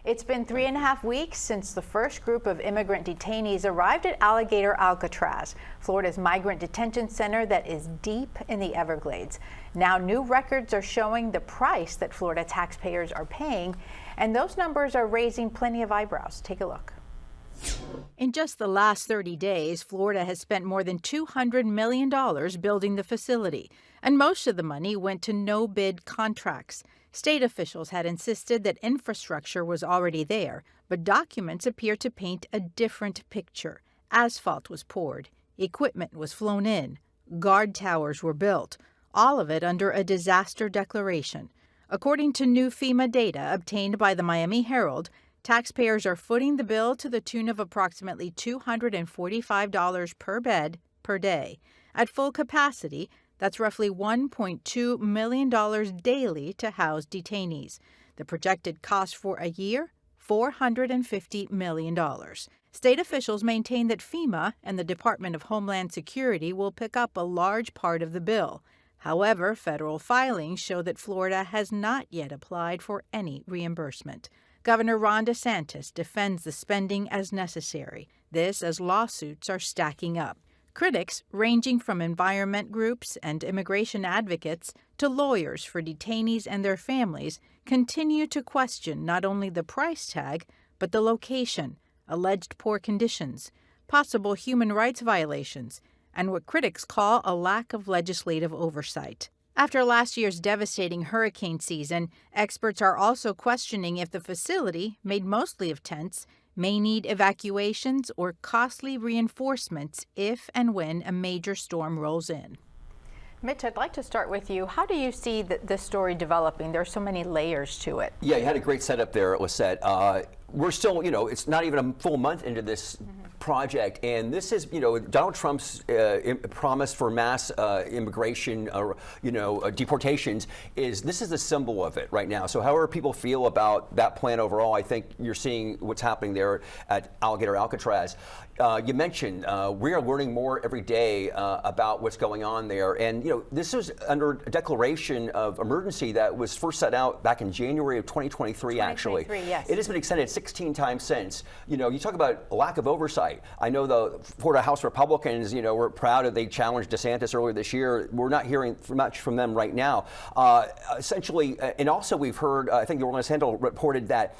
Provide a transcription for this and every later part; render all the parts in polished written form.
It's been 3.5 weeks since the first group of immigrant detainees arrived at Alligator Alcatraz, Florida's migrant detention center that is deep in the Everglades. Now new records are showing the price that Florida taxpayers are paying, and those numbers are raising plenty of eyebrows. Take a look. In just the last 30 days, Florida has spent more than $200 million building the facility, and most of the money went to no-bid contracts. State officials had insisted that infrastructure was already there, but documents appear to paint a different picture. Asphalt was poured, equipment was flown in, guard towers were built, all of it under a disaster declaration. According to new FEMA data obtained by the Miami Herald, taxpayers are footing the bill to the tune of approximately $245 per bed per day. At full capacity, that's roughly $1.2 million daily to house detainees. The projected cost for a year, $450 million. State officials maintain that FEMA and the Department of Homeland Security will pick up a large part of the bill. However, federal filings show that Florida has not yet applied for any reimbursement. Governor Ron DeSantis defends the spending as necessary. This as lawsuits are stacking up. Critics, ranging from environment groups and immigration advocates to lawyers for detainees and their families, continue to question not only the price tag, but the location, alleged poor conditions, possible human rights violations, and what critics call a lack of legislative oversight. After last year's devastating hurricane season, experts are also questioning if the facility, made mostly of tents, may need evacuations or costly reinforcements if and when a major storm rolls in. Mitch, I'd like to start with you. How do you see this story developing? There are so many layers to it. Yeah, you had a great setup there, Lissette. We're still, it's not even a full month into this project, and this is, Donald Trump's promise for mass immigration, deportations this is the symbol of it right now. So however people feel about that plan overall, I think you're seeing what's happening there at Alligator Alcatraz. You mentioned we are learning more every day about what's going on there, and this is under a declaration of emergency that was first set out back in January of 2023. Actually, yes. It has been extended 16 times since. You talk about a lack of oversight. I know the Florida House Republicans, were proud that they challenged DeSantis earlier this year. We're not hearing much from them right now. Essentially, and also we've heard, I think the Orlando Sentinel reported that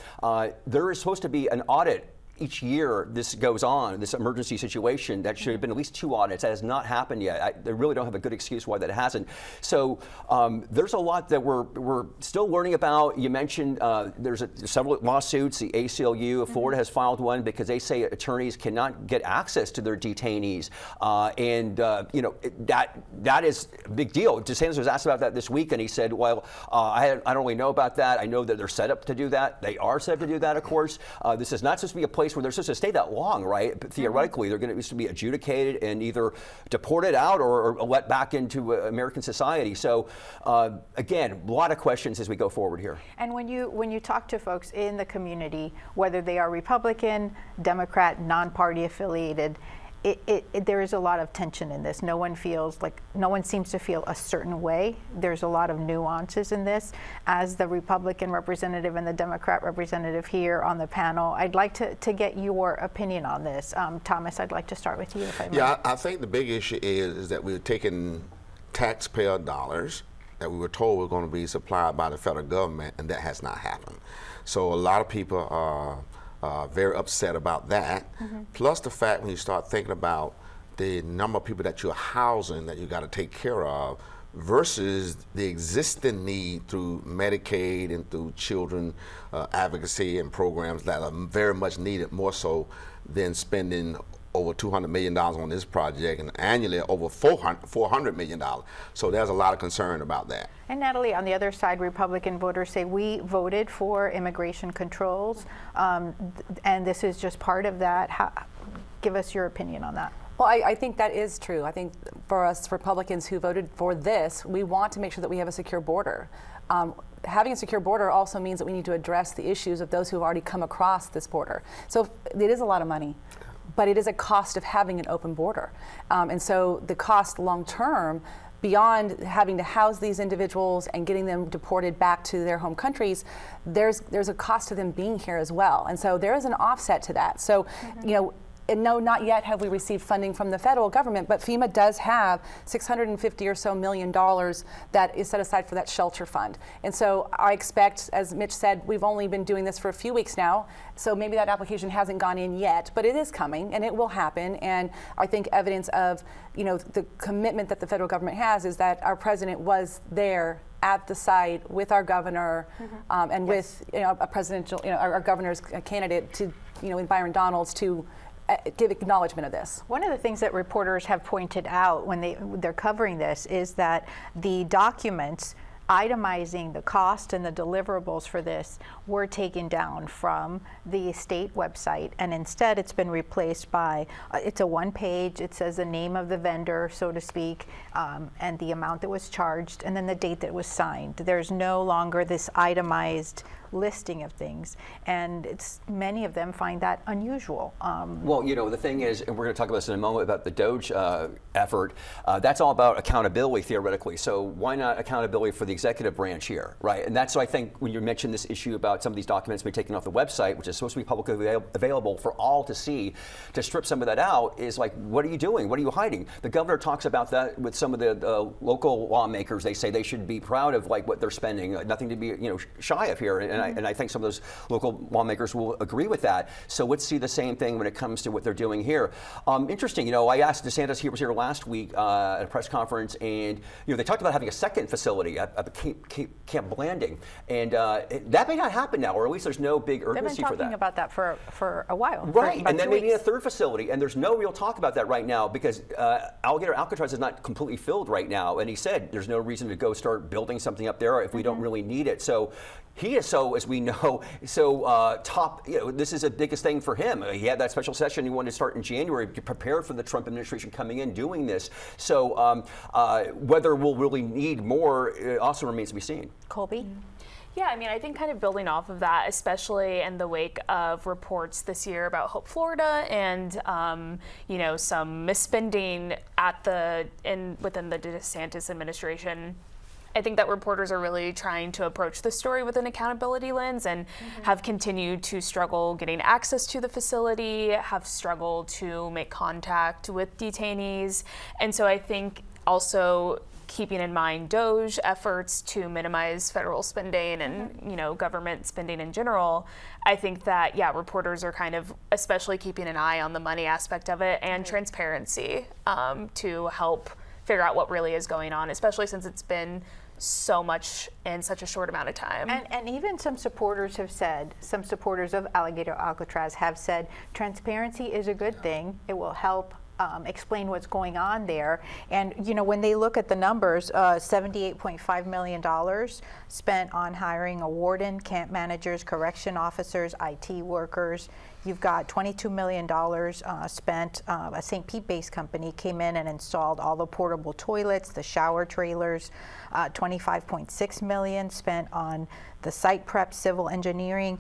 there is supposed to be an audit each year this goes on, this emergency situation. That should have been at least 2 audits. That has not happened yet. They really don't have a good excuse why that hasn't. So there's a lot that we're still learning about. You mentioned there's several lawsuits. The ACLU of Florida has filed one because they say attorneys cannot get access to their detainees. That is a big deal. DeSantis was asked about that this week, and he said, well, I don't really know about that. I know that they're set up to do that. They are set up to do that, of course. This is not supposed to be a place where they're supposed to stay that long, right? But theoretically, they're going to be adjudicated and either deported out or let back into American society. So again, a lot of questions as we go forward here. And when you talk to folks in the community, whether they are Republican, Democrat, non-party affiliated, there is a lot of tension in this. No one seems to feel a certain way. There's a lot of nuances in this. As the Republican representative and the Democrat representative here on the panel, I'd like to get your opinion on this. Thomas, I'd like to start with you, if I may. Yeah, I think the big issue is that we're taking taxpayer dollars that we were told were going to be supplied by the federal government, and that has not happened. So a lot of people are very upset about that. Plus the fact when you start thinking about the number of people that you're housing that you got to take care of versus the existing need through Medicaid and through children advocacy and programs that are very much needed, more so than spending over $200 million on this project and annually over $400 million. So there's a lot of concern about that. And Natalie, on the other side, Republican voters say we voted for immigration controls, and this is just part of that. Give us your opinion on that. Well, I think that is true. I think for us Republicans who voted for this, we want to make sure that we have a secure border. Having a secure border also means that we need to address the issues of those who have already come across this border. So it is a lot of money, but it is a cost of having an open border. And so the cost long term beyond having to house these individuals and getting them deported back to their home countries, there's a cost to them being here as well. And so there is an offset to that. So, and no, not yet have we received funding from the federal government, but FEMA does have $650 or so million that is set aside for that shelter fund. And so I expect, as Mitch said, we've only been doing this for a few weeks now, so maybe that application hasn't gone in yet, but it is coming and it will happen. And I think evidence of, the commitment that the federal government has is that our president was there at the site with our governor and with a presidential, our governor's candidate to, Byron Donalds to give acknowledgement of this. One of the things that reporters have pointed out when they're covering this is that the documents itemizing the cost and the deliverables for this were taken down from the state website, and instead it's been replaced by, it's a one page, it says the name of the vendor, so to speak, and the amount that was charged, and then the date that it was signed. There's no longer this itemized listing of things, and many of them find that unusual. Well, the thing is, and we're going to talk about this in a moment about the DOGE effort, that's all about accountability theoretically. So why not accountability for the executive branch here, right? And that's why I think when you mentioned this issue about some of these documents being taken off the website, which is supposed to be publicly available for all to see, to strip some of that out is like, what are you doing? What are you hiding? The governor talks about that with some of the local lawmakers. They say they should be proud of what they're spending, nothing to be shy of here. And I think some of those local lawmakers will agree with that. So let's see the same thing when it comes to what they're doing here. Interesting, I asked DeSantis, he was here last week at a press conference, and they talked about having a second facility at Camp Blanding, and that may not happen now, or at least there's no big urgency for that. They've been talking about that for a while. Right, and then maybe a third facility, and there's no real talk about that right now because Alligator Alcatraz is not completely filled right now, and he said there's no reason to go start building something up there if we don't really need it. So he is as we know, top, this is the biggest thing for him. He had that special session he wanted to start in January, prepared for the Trump administration coming in, doing this. So whether we'll really need more also remains to be seen. Colby? Yeah, I think kind of building off of that, especially in the wake of reports this year about Hope, Florida, and some misspending within the DeSantis administration. I think that reporters are really trying to approach the story with an accountability lens and have continued to struggle getting access to the facility, have struggled to make contact with detainees. And so I think also keeping in mind DOGE efforts to minimize federal spending and government spending in general, I think that reporters are kind of especially keeping an eye on the money aspect of it and transparency to help figure out what really is going on, especially since it's been so much in such a short amount of time. And even some supporters of Alligator Alcatraz have said transparency is a good thing. It will help explain what's going on there. And when they look at the numbers, $78.5 million spent on hiring a warden, camp managers, correction officers, IT workers. You've got $22 million spent. A St. Pete-based company came in and installed all the portable toilets, the shower trailers. $25.6 million spent on the site prep, civil engineering.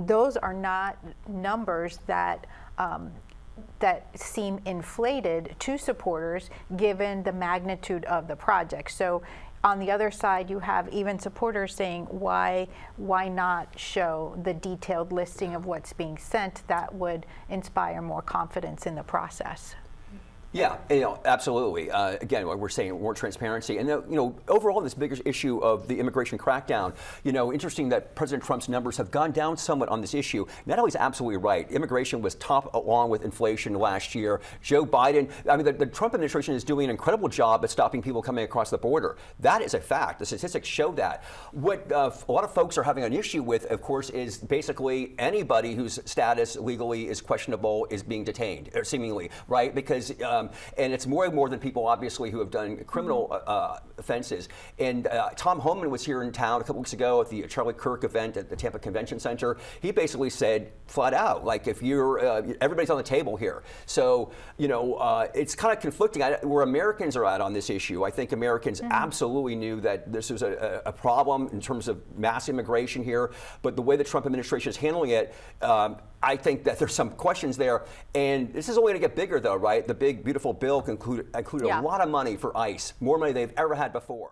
Those are not numbers that seem inflated to supporters given the magnitude of the project. So on the other side, you have even supporters saying, why not show the detailed listing of what's being sent? That would inspire more confidence in the process. Yeah, absolutely. Again, we're saying more transparency, and overall, this bigger issue of the immigration crackdown. Interesting that President Trump's numbers have gone down somewhat on this issue. Natalie's absolutely right. Immigration was top along with inflation last year. Joe Biden, the Trump administration is doing an incredible job at stopping people coming across the border. That is a fact. The statistics show that. What a lot of folks are having an issue with, of course, is basically anybody whose status legally is questionable is being detained, or seemingly, right? Because and it's more and more than people, obviously, who have done criminal offenses. And Tom Homan was here in town a couple weeks ago at the Charlie Kirk event at the Tampa Convention Center. He basically said flat out, if you're, everybody's on the table here. So, it's kind of conflicting where Americans are at on this issue. I think Americans absolutely knew that this was a problem in terms of mass immigration here, but the way the Trump administration is handling it, I think that there's some questions there, and this is only going to get bigger, though, right? The big, beautiful bill included Yeah. a lot of money for ICE, more money they've ever had before.